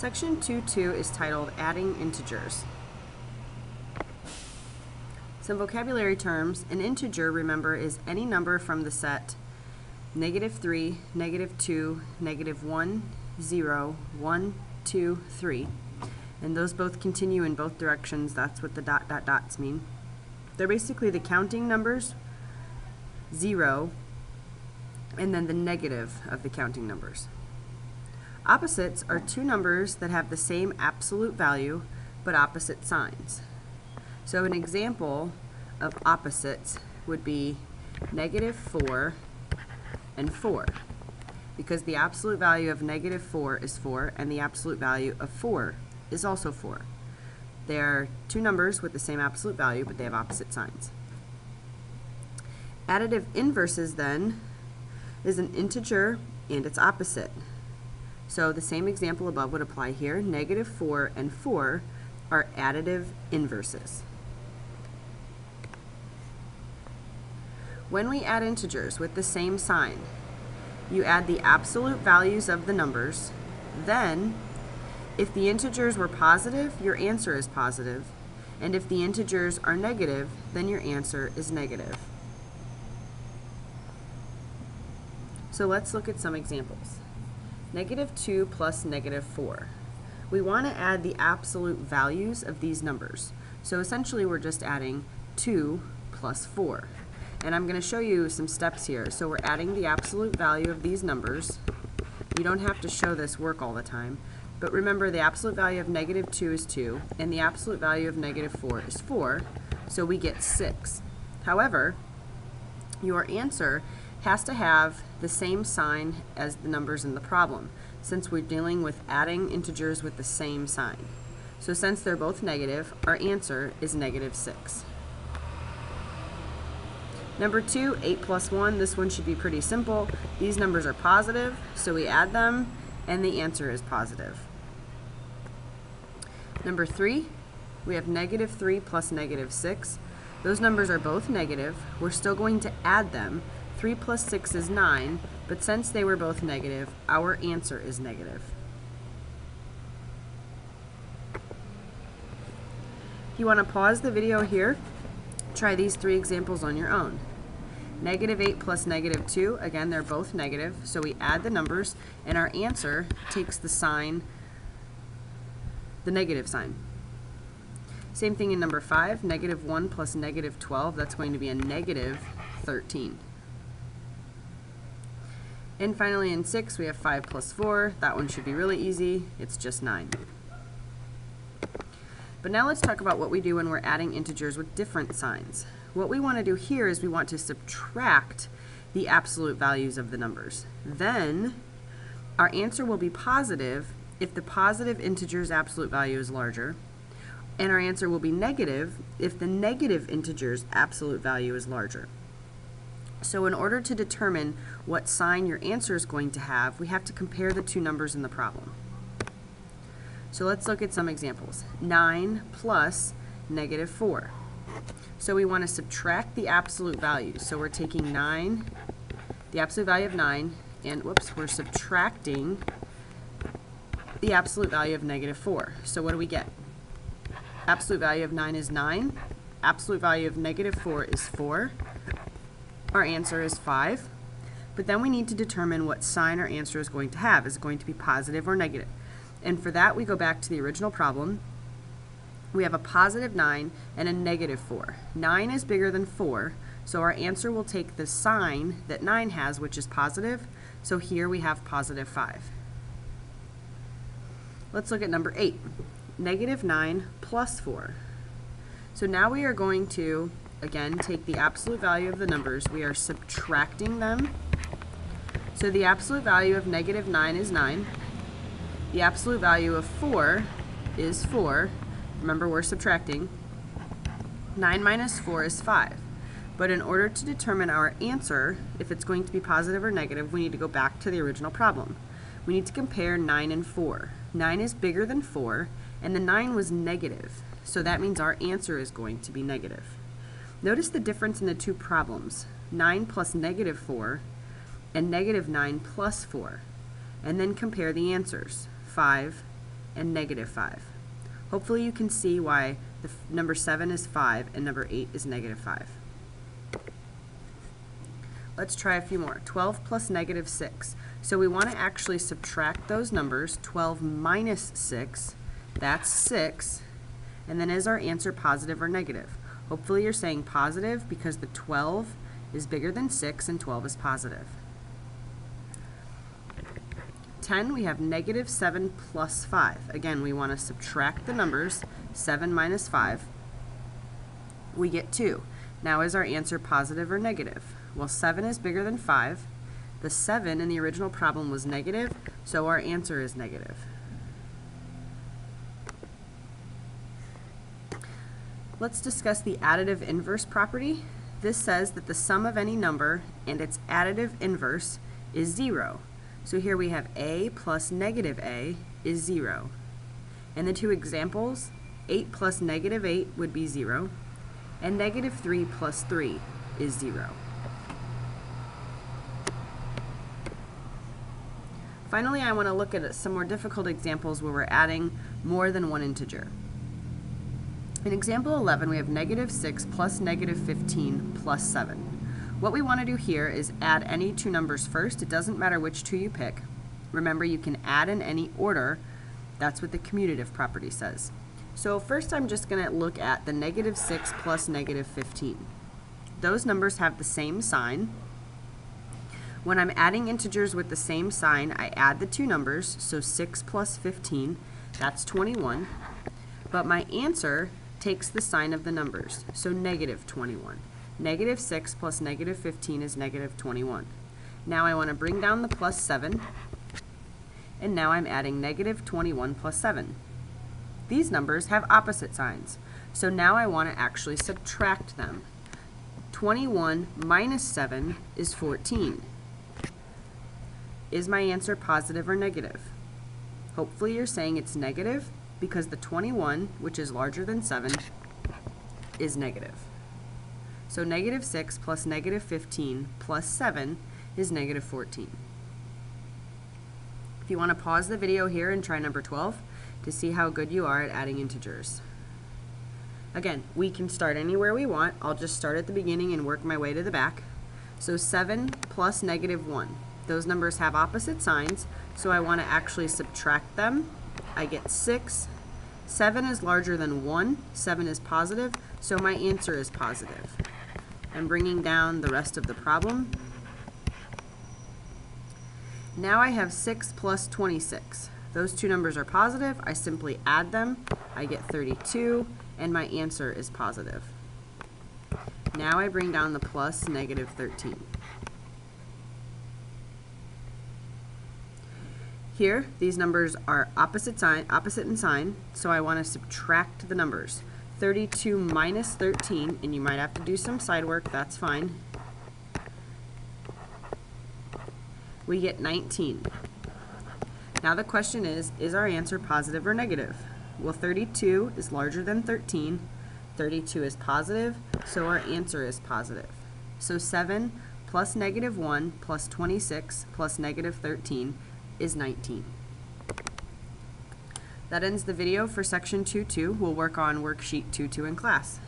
Section 2.2 is titled Adding Integers. Some vocabulary terms. An integer, remember, is any number from the set -3, -2, -1, 0, 1, 2, 3. And those both continue in both directions. That's what the dots mean. They're basically the counting numbers, 0, and then the negative of the counting numbers. Opposites are two numbers that have the same absolute value but opposite signs. So an example of opposites would be -4 and 4, because the absolute value of -4 is 4 and the absolute value of 4 is also 4. They are two numbers with the same absolute value, but they have opposite signs. Additive inverses, then, is an integer and its opposite. So the same example above would apply here. -4 and 4 are additive inverses. When we add integers with the same sign, you add the absolute values of the numbers. Then, if the integers were positive, your answer is positive. And if the integers are negative, then your answer is negative. So let's look at some examples. -2 plus -4. We want to add the absolute values of these numbers. So essentially we're just adding 2 plus 4. And I'm going to show you some steps here. So we're adding the absolute value of these numbers. You don't have to show this work all the time. But remember, the absolute value of -2 is 2, and the absolute value of -4 is 4, so we get 6. However, your answer has to have the same sign as the numbers in the problem, since we're dealing with adding integers with the same sign. So since they're both negative, our answer is -6. Number 2, 8 plus 1, this one should be pretty simple. These numbers are positive, so we add them, and the answer is positive. Number 3, we have -3 plus -6. Those numbers are both negative. We're still going to add them. 3 plus 6 is 9, but since they were both negative, our answer is negative. If you want to pause the video here, try these 3 examples on your own. -8 plus -2, again, they're both negative, so we add the numbers, and our answer takes the sign, the negative sign. Same thing in number 5, -1 plus -12, that's going to be a -13. And finally in 6, we have 5 plus 4. That one should be really easy. It's just 9. But now let's talk about what we do when we're adding integers with different signs. What we want to do here is we want to subtract the absolute values of the numbers. Then our answer will be positive if the positive integer's absolute value is larger, and our answer will be negative if the negative integer's absolute value is larger. So in order to determine what sign your answer is going to have, we have to compare the two numbers in the problem. So let's look at some examples. 9 plus -4. So we want to subtract the absolute value. So we're taking 9, the absolute value of 9, and whoops, we're subtracting the absolute value of -4. So what do we get? Absolute value of 9 is 9. Absolute value of -4 is 4. Our answer is 5. But then we need to determine what sign our answer is going to have. Is it going to be positive or negative? And for that, we go back to the original problem. We have a positive 9 and a -4. 9 is bigger than 4, so our answer will take the sign that 9 has, which is positive. So here we have +5. Let's look at number 8. -9 plus 4. So now we are going to, again, take the absolute value of the numbers. We are subtracting them. So the absolute value of -9 is 9. The absolute value of 4 is 4. Remember, we're subtracting. 9 minus 4 is 5. But in order to determine our answer, if it's going to be positive or negative, we need to go back to the original problem. We need to compare 9 and 4. 9 is bigger than 4, and the 9 was negative. So that means our answer is going to be negative. Notice the difference in the two problems. 9 plus -4 and -9 plus 4. And then compare the answers. 5 and negative 5. Hopefully you can see why the number 7 is 5 and number 8 is negative 5. Let's try a few more. 12 plus negative 6. So we want to actually subtract those numbers. 12 minus 6, that's 6. And then is our answer positive or negative? Hopefully you're saying positive because the 12 is bigger than 6 and 12 is positive. 10, we have negative 7 plus 5. Again, we want to subtract the numbers. 7 minus 5. We get 2. Now is our answer positive or negative? Well, 7 is bigger than 5. The 7 in the original problem was negative, so our answer is negative. Let's discuss the additive inverse property. This says that the sum of any number and its additive inverse is 0. So here we have a plus negative a is 0. In the two examples, 8 plus negative 8 would be 0, and negative 3 plus 3 is 0. Finally, I want to look at some more difficult examples where we're adding more than one integer. In example 11, we have negative 6 plus negative 15 plus 7. What we want to do here is add any two numbers first. It doesn't matter which two you pick. Remember, you can add in any order. That's what the commutative property says. So first I'm just going to look at the negative 6 plus negative 15. Those numbers have the same sign. When I'm adding integers with the same sign, I add the two numbers, so 6 plus 15, that's 21. But my answer takes the sign of the numbers, so negative 21. Negative 6 plus negative 15 is negative 21. Now I want to bring down the plus 7, and now I'm adding negative 21 plus 7. These numbers have opposite signs, so now I want to actually subtract them. 21 minus 7 is 14. Is my answer positive or negative? Hopefully you're saying it's negative because the 21, which is larger than 7, is negative. So negative 6 plus negative 15 plus 7 is negative 14. If you want to pause the video here and try number 12 to see how good you are at adding integers. Again, we can start anywhere we want. I'll just start at the beginning and work my way to the back. So 7 plus negative 1. Those numbers have opposite signs, so I want to actually subtract them. I get 6. 7 is larger than 1. 7 is positive, so my answer is positive. I'm bringing down the rest of the problem. Now I have 6 plus 26. Those two numbers are positive. I simply add them. I get 32, and my answer is positive. Now I bring down the plus negative 13. Here, these numbers are opposite in sign, so I want to subtract the numbers. 32 minus 13, and you might have to do some side work, that's fine. We get 19. Now the question is our answer positive or negative? Well, 32 is larger than 13. 32 is positive, so our answer is positive. So 7 plus negative 1 plus 26 plus negative 13 is 19. That ends the video for section 2.2. We'll work on worksheet 2.2 in class.